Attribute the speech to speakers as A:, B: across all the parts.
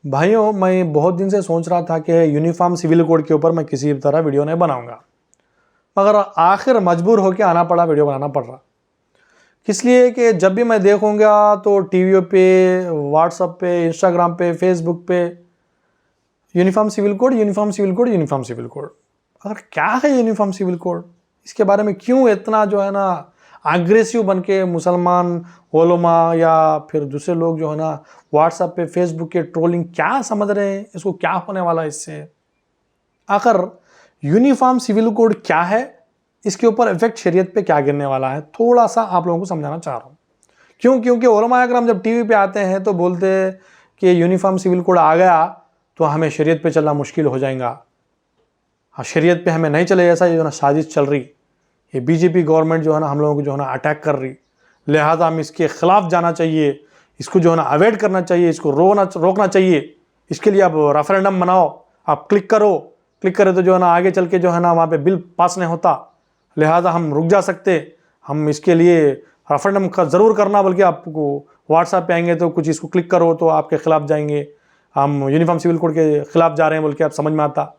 A: भाइयों, मैं बहुत दिन से सोच रहा था कि यूनिफॉर्म सिविल कोड के ऊपर मैं किसी तरह वीडियो नहीं बनाऊंगा, मगर आखिर मजबूर होकर आना पड़ा, वीडियो बनाना पड़ रहा। किस लिए कि जब भी मैं देखूंगा तो टीवी पे, व्हाट्सएप पे, इंस्टाग्राम पे, फेसबुक पे uniform civil code, uniform civil code, uniform civil code. अगर क्या है यूनिफॉर्म सिविल कोड, इसके बारे में क्यों इतना जो है ना अग्रेसिव बन के मुसलमान ओलमा या फिर दूसरे लोग जो है ना व्हाट्सएप पे, फेसबुक के ट्रोलिंग क्या समझ रहे हैं, इसको क्या होने वाला है इससे। आखिर यूनिफॉर्म सिविल कोड क्या है, इसके ऊपर इफेक्ट शरीयत पे क्या गिरने वाला है, थोड़ा सा आप लोगों को समझाना चाह रहा हूँ। क्योंकि उलमा अकराम जब टीवी पे आते हैं तो बोलते हैं कि यूनिफॉर्म सिविल कोड आ गया तो हमें शरीयत पे चलना मुश्किल हो जाएगा। हाँ, शरीयत पे हमें नहीं चले, ऐसा जो है ना साजिश चल रही, ये बीजेपी गवर्नमेंट जो है ना हम लोगों को जो है ना अटैक कर रही, लिहाजा हम इसके खिलाफ जाना चाहिए, इसको जो है ना अवॉइड करना चाहिए, इसको रोकना चाहिए। इसके लिए आप रेफरेंडम बनाओ, आप क्लिक करे तो जो है ना आगे चल के जो है ना वहाँ पे बिल पास नहीं होता, लिहाजा हम रुक जा सकते। हम इसके लिए रेफरेंडम ज़रूर करना, बल्कि आपको व्हाट्सएप पे आएंगे तो कुछ इसको क्लिक करो तो आपके खिलाफ जाएंगे, हम यूनिफॉर्म सिविल कोड के खिलाफ जा रहे हैं बोल के आप समझ में आता।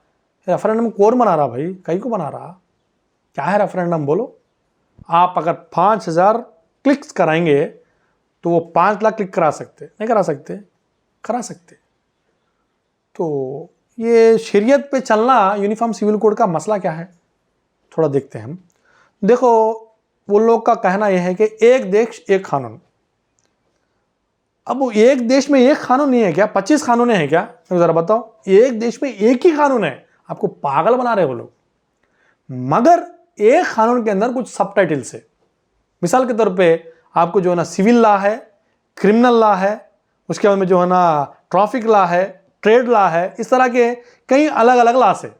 A: रेफरेंडम कौन बना रहा भाई, कहीं को बना रहा, क्या है रेफरेंडम बोलो। आप अगर 5000 क्लिक्स कराएंगे तो वो 5 लाख क्लिक करा सकते, नहीं करा सकते, करा सकते। तो ये शरीयत पे चलना, यूनिफॉर्म सिविल कोड का मसला क्या है, थोड़ा देखते हैं हम। देखो, वो लोग का कहना यह है कि एक देश एक कानून। अब वो एक देश में एक कानून नहीं है क्या, 25 कानून है क्या, जरा बताओ। एक देश में एक ही कानून है, आपको पागल बना रहे वो लोग। मगर एक कानून के अंदर कुछ सब टाइटल्स है। मिसाल के तौर पे आपको जो है ना सिविल लॉ है, क्रिमिनल लॉ है, उसके बाद में जो है ना ट्रैफिक लॉ है, ट्रेड लॉ है, इस तरह के कई अलग अलग लॉ से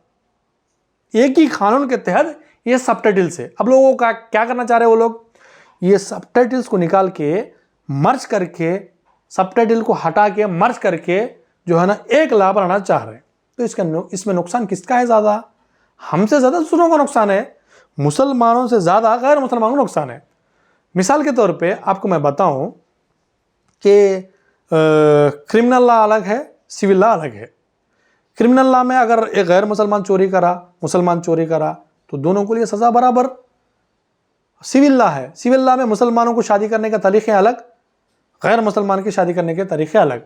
A: एक ही कानून के तहत ये सब टाइटल्स है। अब लोगों का क्या करना चाह रहे हैं वो लोग, ये सब टाइटल्स को निकाल के मर्ज करके, सब टाइटल को हटा के मर्ज करके जो है ना एक लॉ बनाना चाह रहे हैं। तो इसमें नुकसान किसका है ज़्यादा, हमसे ज़्यादा दूसरों का नुकसान है, मुसलमानों से ज़्यादा गैर मुसलमानों का नुकसान है। मिसाल के तौर पे आपको मैं बताऊं कि क्रिमिनल लॉ अलग है, सिविल लॉ अलग है। क्रिमिनल लॉ में अगर एक गैर मुसलमान चोरी करा, मुसलमान चोरी करा, तो दोनों को लिए सज़ा बराबर। सिविल लॉ है, सिविल लॉ में मुसलमानों को शादी करने के तरीक़े अलग, गैर मुसलमान की शादी करने के तरीक़े अलग।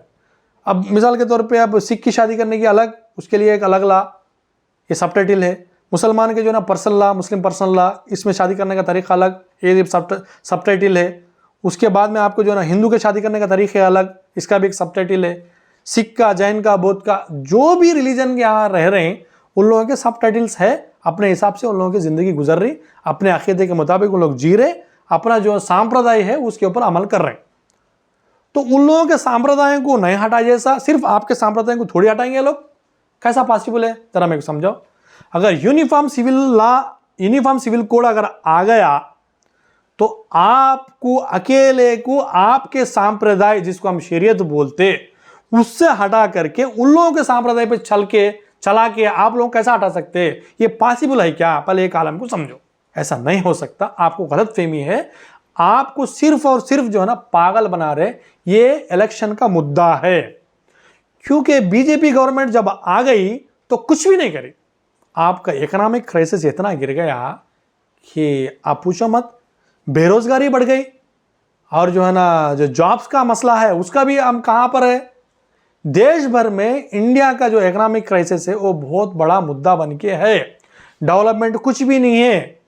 A: अब मिसाल के तौर पे अब सिख की शादी करने की अलग, उसके लिए एक अलग लॉ, ये सब टाइटल है। मुसलमान के जो ना पर्सनल लॉ, मुस्लिम पर्सनल लॉ, इसमें शादी करने का तरीका अलग, ये सब टाइटल है। उसके बाद में आपको जो ना हिंदू के शादी करने का तरीका अलग, इसका भी एक सब टाइटल है। सिख का, जैन का, बौद्ध का, जो भी रिलीजन के यहाँ रह रहे हैं उन लोगों के सब टाइटल्स है। अपने हिसाब से उन लोगों की ज़िंदगी गुजर रही, अपने अकीदे के मुताबिक वो लोग जी रहे, अपना जो सांप्रदाय है उसके ऊपर अमल कर रहे हैं। तो उन लोगों के सांप्रदाय को नहीं हटा, जैसा सिर्फ आपके सांप्रदाय को थोड़ी हटाएंगे लोग, कैसा पॉसिबल है, जरा मेरे को समझाओ। अगर uniform civil law, uniform civil code अगर आ गया तो आपको अकेले को आपके सांप्रदाय, जिसको हम शरीयत बोलते, उससे हटा करके उन लोगों के सांप्रदाय पे चला के आप लोग कैसा हटा सकते हैं, ये पॉसिबल है क्या, पहले एक आलम को समझो। ऐसा नहीं हो सकता, आपको गलतफहमी है, आपको सिर्फ और सिर्फ जो है ना पागल बना रहे। ये इलेक्शन का मुद्दा है, क्योंकि बीजेपी गवर्नमेंट जब आ गई तो कुछ भी नहीं करी। आपका इकोनॉमिक क्राइसिस इतना गिर गया कि आप पूछो मत, बेरोजगारी बढ़ गई, और जो है ना जो जॉब्स का मसला है उसका भी हम कहां पर है। देश भर में इंडिया का जो इकोनॉमिक क्राइसिस है वो बहुत बड़ा मुद्दा बन के है, डेवलपमेंट कुछ भी नहीं है।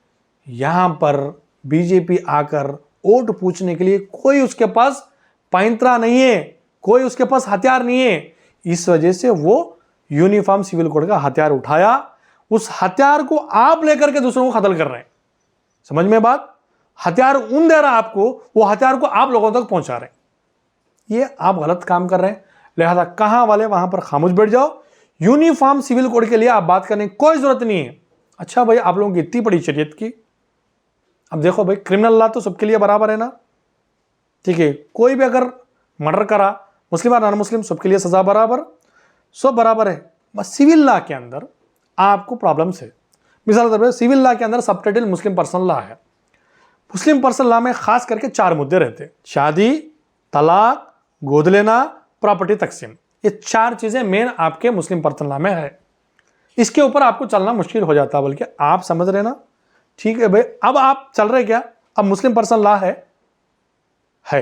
A: यहां पर बीजेपी आकर वोट पूछने के लिए कोई उसके पास पैंतरा नहीं है, कोई उसके पास हथियार नहीं है। इस वजह से वो यूनिफॉर्म सिविल कोड का हथियार उठाया, उस हथियार को आप लेकर के दूसरों को कत्ल कर रहे हैं। समझ में बात, हथियार उन दे रहा आपको, वो हथियार को आप लोगों तक पहुंचा रहे हैं। ये आप गलत काम कर रहे हैं, लिहाजा कहां वाले वहां पर खामोश बैठ जाओ। यूनिफॉर्म सिविल कोड के लिए आप बात करने की कोई जरूरत नहीं है। अच्छा भाई, आप लोगों की इतनी बड़ी शरीयत की, अब देखो भाई, क्रिमिनल लॉ तो सबके लिए बराबर है ना, ठीक है। कोई भी अगर मर्डर करा, मुस्लिम और नॉन मुस्लिम, सबके लिए सजा बराबर, सब बराबर है। बस सिविल लॉ के अंदर आपको प्रॉब्लम्स है। मिसाल के तौर पर सिविल लॉ के अंदर सब टाइटल मुस्लिम पर्सनल लॉ है। मुस्लिम पर्सनल लॉ में खास करके 4 मुद्दे रहते हैं: शादी, तलाक, गोद लेना, प्रॉपर्टी तकसीम। ये 4 चीज़ें मेन आपके मुस्लिम पर्सनल लॉ में है। इसके ऊपर आपको चलना मुश्किल हो जाता है, बल्कि आप समझ रहे ना। ठीक है भाई, अब आप चल रहे क्या, अब मुस्लिम पर्सनल लॉ है,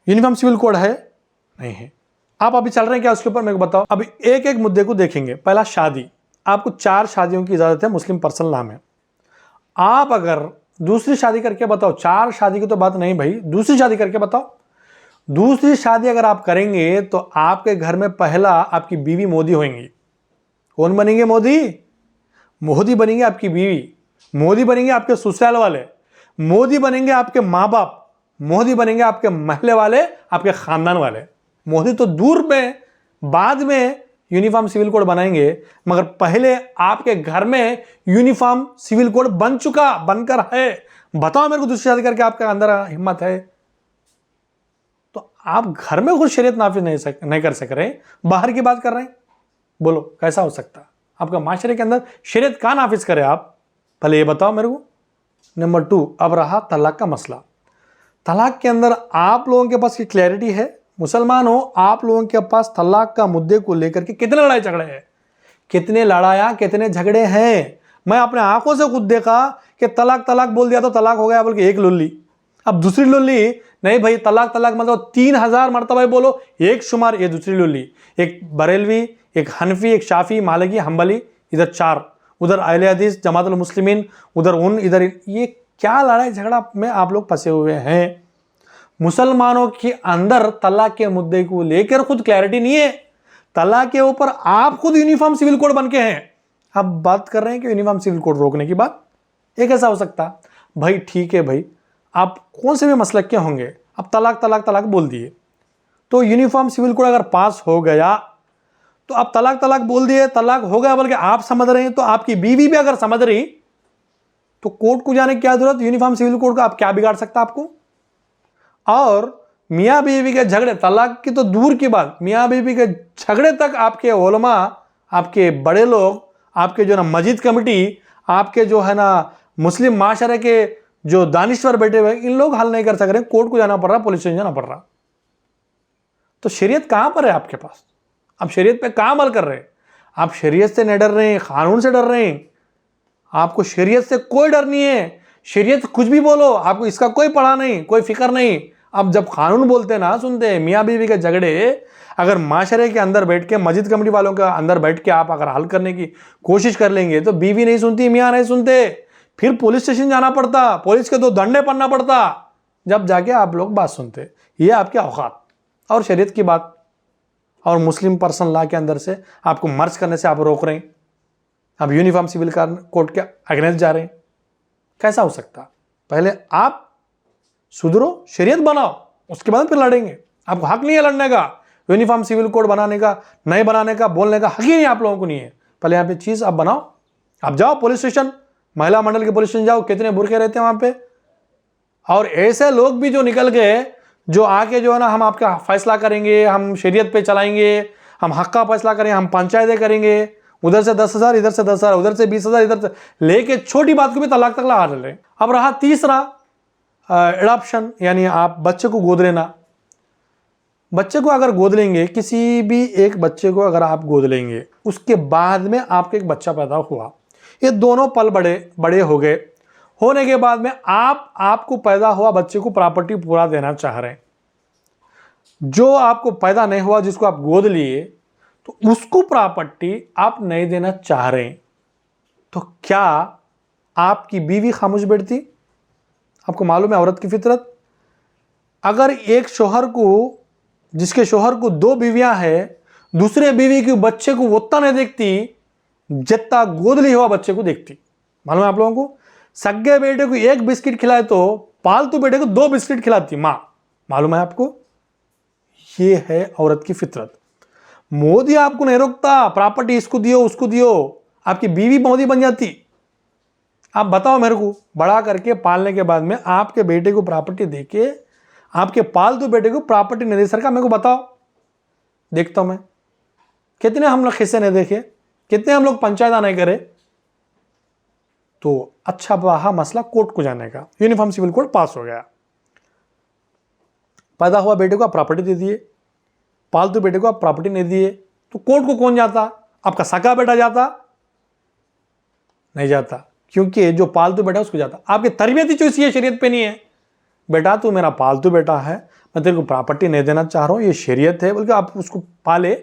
A: यूनिफॉर्म सिविल कोड है नहीं है, आप अभी चल रहे हैं क्या उसके ऊपर मेरे को बताओ। अभी एक एक मुद्दे को देखेंगे। पहला शादी, आपको 4 शादियों की इजाजत है मुस्लिम पर्सनल लॉ में। आप अगर दूसरी शादी करके बताओ, 4 शादी की तो बात नहीं भाई, दूसरी शादी करके बताओ। दूसरी शादी अगर आप करेंगे तो आपके घर में पहला आपकी बीवी मोदी होंगी। कौन बनेंगे? मोदी। मोदी बनेंगे आपकी बीवी, मोदी बनेंगे आपके ससुराल वाले, मोदी बनेंगे आपके माँ बाप, मोदी बनेंगे आपके महल्ले वाले, आपके खानदान वाले। मोदी तो दूर में बाद में यूनिफॉर्म सिविल कोड बनाएंगे, मगर पहले आपके घर में यूनिफॉर्म सिविल कोड बनकर है। बताओ मेरे को, दूसरी शादी करके आपके अंदर हिम्मत है? तो आप घर में खुद शरीयत नाफिज नहीं कर सक रहे, बाहर की बात कर रहे हैं। बोलो कैसा हो सकता? आपका माशरे के अंदर शरीयत कहां नाफिज करे आप? पहले ये बताओ मेरे को। नंबर 2, अब रहा तलाक का मसला। तलाक के अंदर आप लोगों के पास की क्लैरिटी है? मुसलमान हो, आप लोगों के पास तलाक का मुद्दे को लेकर के कितने लड़ाई झगड़े हैं, कितने झगड़े हैं। मैं अपने आंखों से खुद देखा कि तलाक बोल दिया तो तलाक हो गया, बोल के एक लुल्ली, अब दूसरी लुल्ली नहीं भाई, तलाक मतलब 3000 मरतबा बोलो, एक शुमार, ये दूसरी लुल्ली, एक बरेलवी, एक हनफी, एक शाफी, मालिकी, हम्बली, इधर 4, उधर अहले हदीस, जमातुल मुस्लिमीन, उधर इधर। ये क्या लड़ाई झगड़ा में आप लोग फंसे हुए हैं? मुसलमानों के अंदर तलाक के मुद्दे को लेकर खुद क्लैरिटी नहीं है। तलाक के ऊपर आप खुद यूनिफॉर्म सिविल कोड बन के हैं, अब बात कर रहे हैं कि यूनिफॉर्म सिविल कोड रोकने की बात। ये कैसा हो सकता भाई? ठीक है भाई, आप कौन से भी मसलक के होंगे, अब तलाक बोल दिए तो यूनिफॉर्म सिविल कोड अगर पास हो गया तो आप तलाक बोल दिए, तलाक हो गया बल्कि आप समझ रहे हैं, तो आपकी बीवी भी अगर समझ रही तो कोर्ट को जाने की क्या जरूरत? यूनिफॉर्म सिविल कोड का आप क्या बिगाड़ सकता आपको? और मियाँ बीवी के झगड़े, तलाक की तो दूर की बात, मियाँ बीवी के झगड़े तक आपके उलमा, आपके बड़े लोग, आपके जो ना मस्जिद कमेटी, आपके जो है ना मुस्लिम माशरे के जो दानिश्वर बैठे हुए, इन लोग हल नहीं कर सक रहे, कोर्ट को जाना पड़ रहा, पुलिस स्टेशन जाना पड़ रहा। तो शरीयत कहां पर है आपके पास? आप शरीयत पे कहां अमल कर रहे हैं? आप शरीयत से नहीं डर रहे हैं, कानून से डर रहे हैं। आपको शरीयत से कोई डर नहीं है। शरीयत कुछ भी बोलो, आपको इसका कोई पढ़ा नहीं, कोई फिक्र नहीं। अब जब कानून बोलते ना सुनते, मियाँ बीवी के झगड़े अगर माशरे के अंदर बैठ के, मस्जिद कमेटी वालों के अंदर बैठ के आप अगर हल करने की कोशिश कर लेंगे तो बीवी नहीं सुनती, मियाँ नहीं सुनते, फिर पुलिस स्टेशन जाना पड़ता, पुलिस के 2 डंडे पड़ना पड़ता, जब जाके आप लोग बात सुनते। ये आपके औकात और शरीयत की बात और मुस्लिम पर्सनल लॉ के अंदर से आपको मर्ज करने से आप रोक रहे हैं। आप यूनिफॉर्म सिविल कोड के अगेंस्ट जा रहे हैं, कैसा हो सकता? पहले आप सुधरो, शरीयत बनाओ, उसके बाद फिर लड़ेंगे। आपको हक नहीं है लड़ने का, यूनिफॉर्म सिविल कोड बनाने का, नहीं बनाने का, बोलने का हक ही नहीं आप लोगों को नहीं है। पहले यहाँ पे चीज़ आप बनाओ। आप जाओ पुलिस स्टेशन, महिला मंडल के पुलिस स्टेशन जाओ, कितने बुरखे रहते हैं वहाँ पे। और ऐसे लोग भी जो निकल गए, जो आके जो है ना, हम आपका फैसला करेंगे, हम शरीयत पे चलाएंगे, हम हक का फैसला करेंगे, हम पंचायतें करेंगे, उधर से 10,000, इधर से 10,000, उधर से 20,000, इधर से लेके छोटी बात को भी तलाक तक लगा रहे। अब रहा तीसरा, एडॉप्शन, यानी आप बच्चे को गोद लेना। बच्चे को अगर गोद लेंगे, किसी भी एक बच्चे को अगर आप गोद लेंगे, उसके बाद में आपके एक बच्चा पैदा हुआ, ये दोनों पल बड़े हो गए, होने के बाद में आपको पैदा हुआ बच्चे को प्रॉपर्टी पूरा देना चाह रहे हैं। जो आपको पैदा नहीं हुआ, जिसको आप गोद लिए, तो उसको प्रॉपर्टी आप नहीं देना चाह रहे हैं, तो क्या आपकी बीवी खामोश बैठती? आपको मालूम है औरत की फितरत, अगर एक शोहर को, जिसके शोहर को 2 बीवियां हैं, दूसरे बीवी के बच्चे को उतना नहीं देखती जितना गोद लिया हुआ बच्चे को देखती। मालूम है आप लोगों को? सगे बेटे को 1 बिस्किट खिलाए तो पालतू बेटे को 2 बिस्किट खिलाती मां। मालूम है आपको? ये है औरत की फितरत। मोदी आपको नहीं रोकता, प्रॉपर्टी इसको दियो, उसको दियो, आपकी बीवी मोदी बन जाती। आप बताओ मेरे को, बड़ा करके पालने के बाद में आपके बेटे को प्रॉपर्टी देके आपके पालतू बेटे को प्रॉपर्टी नहीं दे सरकार, मेरे को बताओ, देखता हूं मैं। कितने हम लोग किस्से नहीं देखे, कितने हम लोग पंचायत नहीं करे। तो अच्छा रहा मसला कोर्ट को जाने का, यूनिफॉर्म सिविल कोड पास हो गया, पैदा हुआ बेटे को आप प्रॉपर्टी दे दिए, पालतू बेटे को आप प्रॉपर्टी नहीं दिए तो कोर्ट को कौन जाता? आपका सगा बेटा जाता? नहीं जाता, क्योंकि जो पालतू बेटा उसको जाता। आपकी तरबियत ही जो शरीयत पे नहीं है। बेटा तू मेरा पालतू बेटा है, मैं तेरे को प्रॉपर्टी नहीं देना चाह रहा हूँ, ये शरीयत है, बल्कि आप उसको पाले,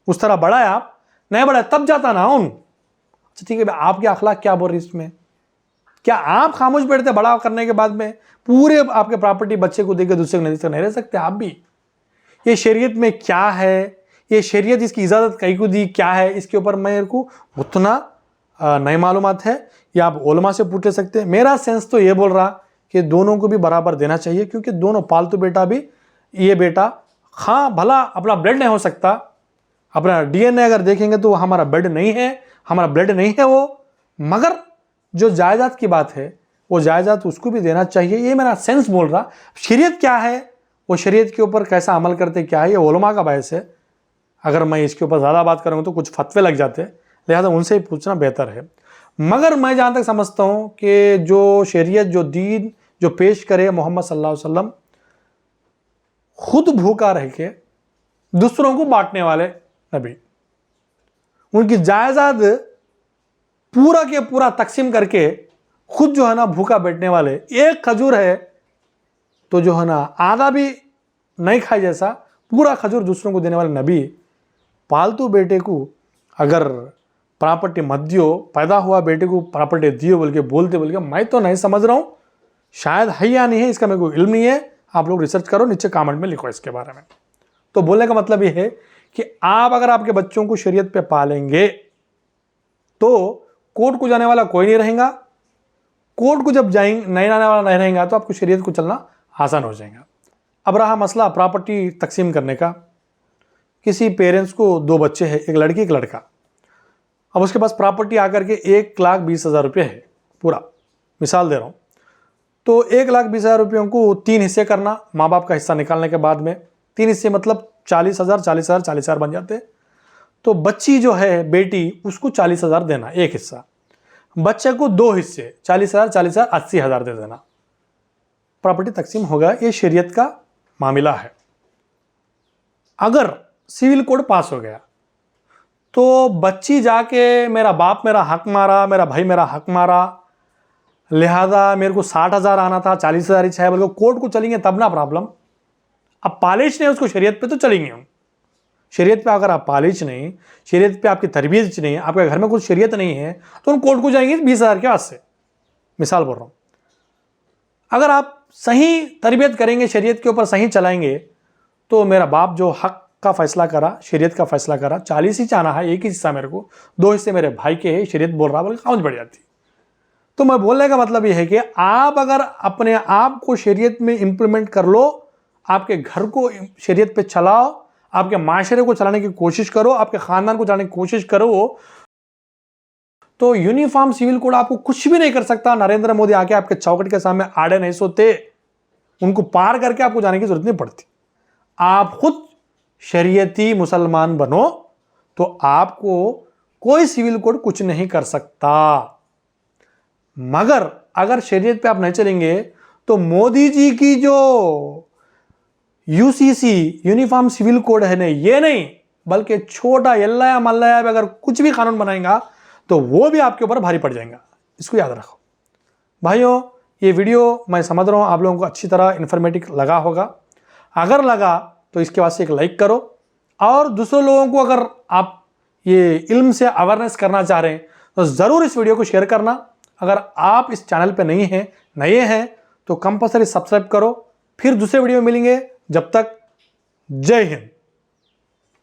A: उस तरह बढ़ाए, आप नहीं बढ़ाए तब जाता ना उन। अच्छा ठीक है, आपके अखलाक क्या बोल रही इसमें? क्या आप खामोश बैठते बड़ा करने के बाद में पूरे आपके प्रॉपर्टी बच्चे को देकर दूसरे को नहीं रह सकते आप भी? ये शरीयत में क्या है, ये शरीयत इसकी इजाज़त कहीं को दी क्या है, इसके ऊपर मेरे को उतना नई मालूमात है, या आप उलमा से पूछ ले सकते हैं। मेरा सेंस तो ये बोल रहा कि दोनों को भी बराबर देना चाहिए, क्योंकि दोनों पालतू बेटा भी, ये बेटा हाँ भला अपना ब्लड नहीं हो सकता, अपना DNA अगर देखेंगे तो हमारा ब्लड नहीं है, हमारा ब्लड नहीं है वो, मगर जो जायदाद की बात है वो जायदाद उसको भी देना चाहिए। ये मेरा सेंस बोल रहा। शरीयत क्या है, वो शरीयत के ऊपर कैसा अमल करते क्या है, ये उलमा का बहस है। अगर मैं इसके ऊपर ज़्यादा बात करूँगा तो कुछ फतवे लग जाते हैं, लिहाजा उनसे ही पूछना बेहतर है। मगर मैं जहाँ तक समझता हूँ कि जो शरीयत, जो दीन जो पेश करे मोहम्मद सल्लल्लाहु अलैहि वसल्लम, खुद भूखा रह के दूसरों को बांटने वाले नबी, उनकी जायदाद पूरा के पूरा तकसीम करके खुद जो है ना भूखा बैठने वाले, एक खजूर है तो जो है ना आधा भी नहीं खाए जैसा पूरा खजूर दूसरों को देने वाले नबी, पालतू बेटे को अगर प्रॉपर्टी मत दियो, पैदा हुआ बेटे को प्रॉपर्टी दियो बोल के बोलते, मैं तो नहीं समझ रहा हूँ, शायद है या नहीं है इसका मेरे को इल्म नहीं है। आप लोग रिसर्च करो, नीचे कमेंट में लिखो इसके बारे में। तो बोलने का मतलब ये है कि आप अगर आपके बच्चों को शरीयत पे पालेंगे तो कोर्ट को जाने वाला कोई नहीं रहेगा। कोर्ट को जब जाएंगे नहीं आने वाला नहीं रहेगा तो आपको शरीयत को चलना आसान हो जाएगा। अब रहा मसला प्रॉपर्टी तकसीम करने का। किसी पेरेंट्स को 2 बच्चे हैं, एक लड़की एक लड़का। अब उसके पास प्रॉपर्टी आकर के 1,20,000 रुपये है पूरा, मिसाल दे रहा हूँ। तो 1,20,000 रुपयों को 3 हिस्से करना, माँ बाप का हिस्सा निकालने के बाद में 3 हिस्से मतलब 40,000 40,000 40,000 बन जाते। तो बच्ची जो है बेटी, उसको 40,000 देना एक हिस्सा, बच्चे को 2 हिस्से 40,000 40,000 80,000 दे देना, प्रॉपर्टी तकसीम होगा। ये शरीयत का मामला है। अगर सिविल कोड पास हो गया तो बच्ची जाके मेरा बाप मेरा हक मारा, मेरा भाई मेरा हक मारा, लिहाजा मेरे को 60,000 आना था, 40,000 ही चाहिए, बोलो कोर्ट को चलेंगे तब ना प्रॉब्लम। अब पालिश नहीं उसको शरीयत पे तो चलेंगे हम। शरीयत पे अगर आप पालिश नहीं, शरीयत पे आपकी तरबियत नहीं है, आपके घर में कुछ शरीयत नहीं है, तो हम कोर्ट को जाएंगे 20,000 के वास्ते, मिसाल बोल रहा हूँ। अगर आप सही तरबियत करेंगे, शरीयत के ऊपर सही चलाएंगे, तो मेरा बाप जो हक का फैसला करा, शरीयत का फैसला करा, 40 ही चाहना है, एक ही हिस्सा मेरे को, 2 हिस्से मेरे भाई के है, शरीयत बोल रहा बोल समझ बढ़ जाती। तो मैं बोलने का मतलब यह है कि आप अगर अपने आप को शरीयत में इंप्लीमेंट कर लो, आपके घर को शरीयत पे चलाओ, आपके माशरे को चलाने की कोशिश करो, आपके खानदान को चलाने की कोशिश करो, तो यूनिफॉर्म सिविल कोड आपको कुछ भी नहीं कर सकता। नरेंद्र मोदी आके आपके चौखट के सामने आड़े नहीं सोते, उनको पार करके आपको जाने की जरूरत नहीं पड़ती। आप खुद शरीयती मुसलमान बनो तो आपको कोई सिविल कोड कुछ नहीं कर सकता। मगर अगर शरीयत पे आप नहीं चलेंगे तो मोदी जी की जो यूसीसी यूनिफॉर्म सिविल कोड है नहीं, ये नहीं बल्कि छोटा यल्ला मल्ला अगर कुछ भी कानून बनाएगा तो वो भी आपके ऊपर भारी पड़ जाएगा। इसको याद रखो भाइयों। ये वीडियो मैं समझ रहा हूँ आप लोगों को अच्छी तरह इन्फॉर्मेटिव लगा होगा। अगर लगा तो इसके वास्ते एक लाइक करो, और दूसरे लोगों को अगर आप ये इल्म से अवेयरनेस करना चाह रहे हैं तो ज़रूर इस वीडियो को शेयर करना। अगर आप इस चैनल पे नए हैं तो कंपल्सरी सब्सक्राइब करो। फिर दूसरे वीडियो में मिलेंगे, जब तक जय हिंद।